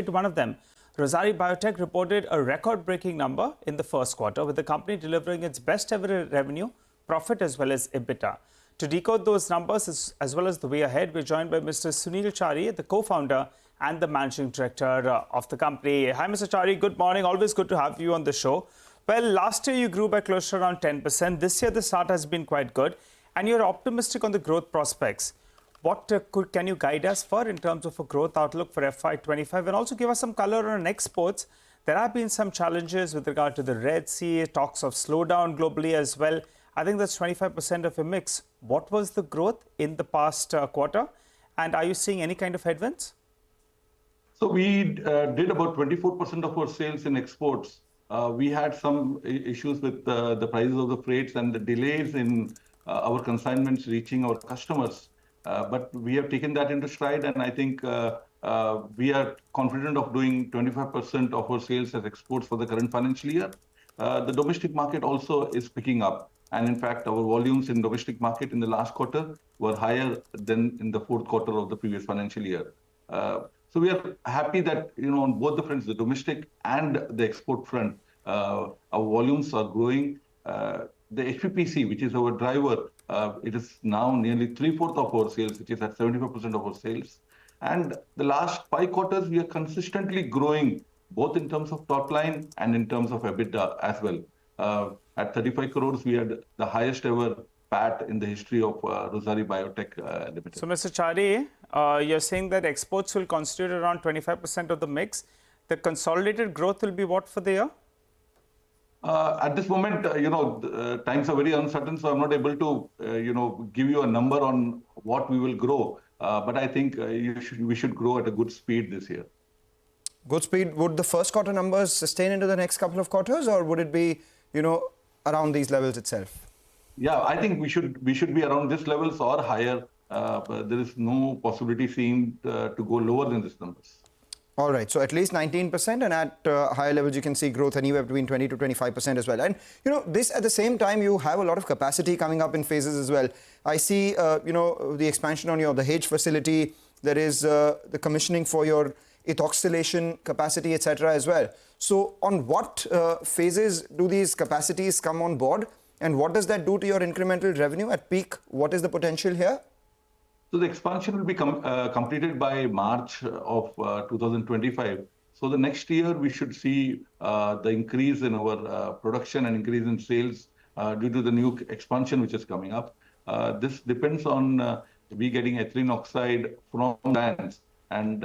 One of them, Rossari Biotech, reported a record-breaking number in the first quarter, with the company delivering its best ever revenue, profit as well as EBITDA. To decode those numbers as well as the way ahead, we're joined by Mr. Sunil Chari, the co-founder and the managing director of the company. Hi, Mr. Chari. Good morning. Always good to have you on the show. Well, last year you grew by close to around 10%. This year the start has been quite good, and you're optimistic on the growth prospects. What can you guide us for in terms of a growth outlook for FY25, and also give us some color on exports? There have been some challenges with regard to the Red Sea, talks of slowdown globally as well. I think that's 25% of a mix. What was the growth in the past quarter, and are you seeing any kind of headwinds? So we did about 24% of our sales in exports. We had some issues with the prices of the freights and the delays in our consignments reaching our customers. But we have taken that into stride, and I think we are confident of doing 25% of our sales as exports for the current financial year. The domestic market also is picking up. And in fact, our volumes in domestic market in the last quarter were higher than in the fourth quarter of the previous financial year. So we are happy that, on both the fronts, the domestic and the export front, our volumes are growing. The HPPC, which is our driver, it is now nearly 3/4 of our sales, which is at 75% of our sales. And the last 5 quarters, we are consistently growing, both in terms of top line and in terms of EBITDA as well. At 35 crores, we had the highest ever PAT in the history of Rossari Biotech Limited. So, Mr. Chari, you're saying that exports will constitute around 25% of the mix. The consolidated growth will be what for the year? At this moment, times are very uncertain, so I'm not able to, give you a number on what we will grow. But I think we should grow at a good speed this year. Good speed. Would the first quarter numbers sustain into the next couple of quarters, or would it be, around these levels itself? Yeah, I think we should be around these levels or higher. But there is no possibility seen to go lower than these numbers. All right, so at least 19%, and at higher levels you can see growth anywhere between 20 to 25% as well. And this at the same time you have a lot of capacity coming up in phases as well. I see the expansion on the H facility. There is the commissioning for your ethoxylation capacity, etc. as well. So on what phases do these capacities come on board, and what does that do to your incremental revenue at peak? What is the potential here? So the expansion will be completed by March of 2025. So the next year we should see the increase in our production and increase in sales due to the new expansion which is coming up. This depends on we getting ethylene oxide from plants, and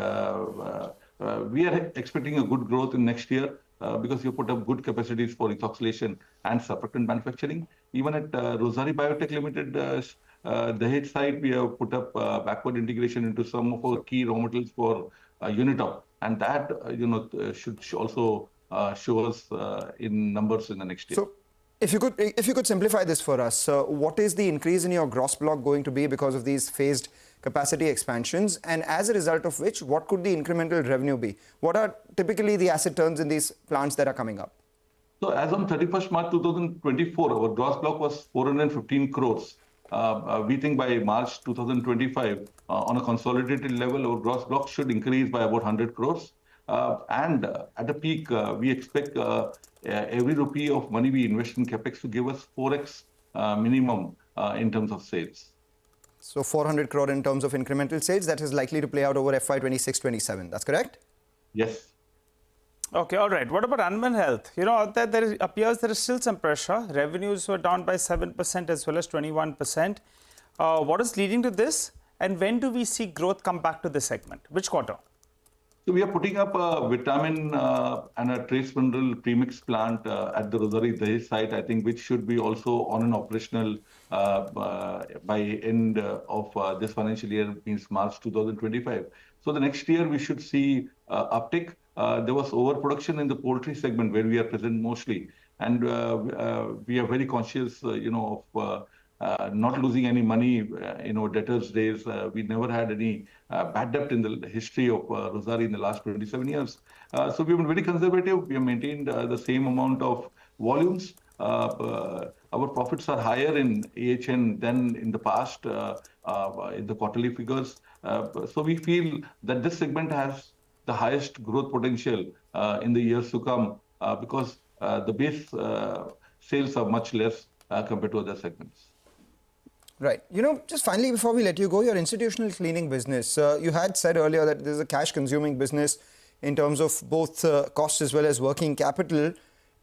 we are expecting a good growth in next year because you put up good capacities for ethoxylation and surfactant manufacturing. Even at Rossari Biotech Limited, the H site, we have put up backward integration into some of our key raw materials for Unitop, and that should also show us in numbers in the next year. So, if you could simplify this for us, what is the increase in your gross block going to be because of these phased capacity expansions, and as a result of which, what could the incremental revenue be? What are typically the asset turns in these plants that are coming up? So as on 31st March 2024, our gross block was 415 crores. We think by March 2025, on a consolidated level, our gross block should increase by about 100 crores. And at a peak, we expect every rupee of money we invest in Capex to give us 4x minimum in terms of sales. So 400 crore in terms of incremental sales, that is likely to play out over FY26-27. That's correct? Yes. Okay, all right. What about animal health? Out there appears there is still some pressure. Revenues were down by 7% as well as 21%. What is leading to this? And when do we see growth come back to this segment? Which quarter? So we are putting up a vitamin and a trace mineral premix plant at the Rossari Dahej site, I think, which should be also on an operational by end of this financial year, means March 2025. So the next year we should see uptick. There was overproduction in the poultry segment where we are present mostly, and we are very conscious, of not losing any money in our debtors days. We never had any bad debt in the history of Rossari in the last 27 years. So we've been very conservative. We have maintained the same amount of volumes. Our profits are higher in AHN than in the past in the quarterly figures. So we feel that this segment has the highest growth potential in the years to come because the base sales are much less compared to other segments. Right. Just finally, before we let you go, your institutional cleaning business, you had said earlier that this is a cash-consuming business in terms of both costs as well as working capital.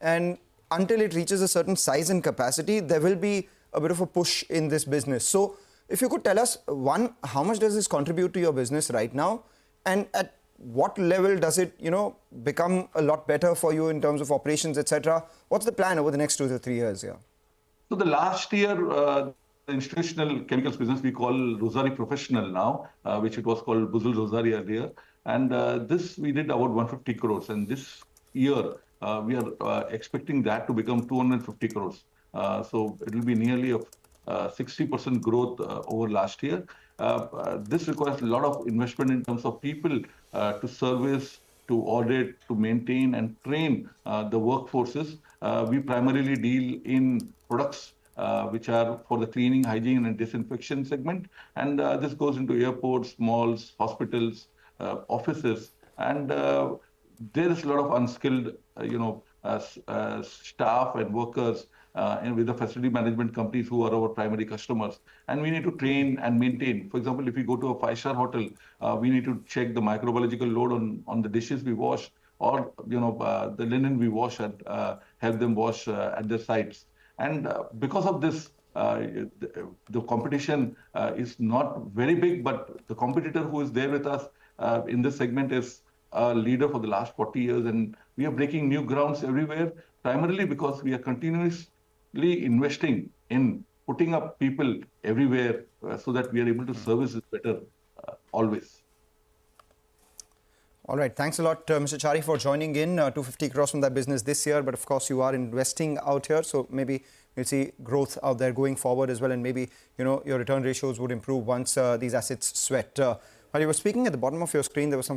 And until it reaches a certain size and capacity, there will be a bit of a push in this business. So if you could tell us, one, how much does this contribute to your business right now? And at what level does it, become a lot better for you in terms of operations, etc.? What's the plan over the next 2 to 3 years here? So the last year, the institutional chemicals business we call Rossari Professional now, which it was called Buzul Rossari earlier. And this we did about 150 crores. And this year, we are expecting that to become 250 crores. So it will be nearly a 60% growth over last year. This requires a lot of investment in terms of people to service, to audit, to maintain and train the workforces. We primarily deal in products which are for the cleaning, hygiene and disinfection segment. And this goes into airports, malls, hospitals, offices. And there is a lot of unskilled, staff and workers and with the facility management companies who are our primary customers. And we need to train and maintain. For example, if we go to a 5-star hotel, we need to check the microbiological load on the dishes we wash or, the linen we wash and help them wash at their sites. And because of this, the competition is not very big, but the competitor who is there with us in this segment is a leader for the last 40 years. And we are breaking new grounds everywhere, primarily because we are continuously investing in putting up people everywhere so that we are able to service it better always. All right. Thanks a lot, Mr. Chari, for joining in. 250 crores from that business this year. But of course, you are investing out here. So maybe we'll see growth out there going forward as well. And maybe, your return ratios would improve once these assets sweat. While you were speaking, at the bottom of your screen, there was some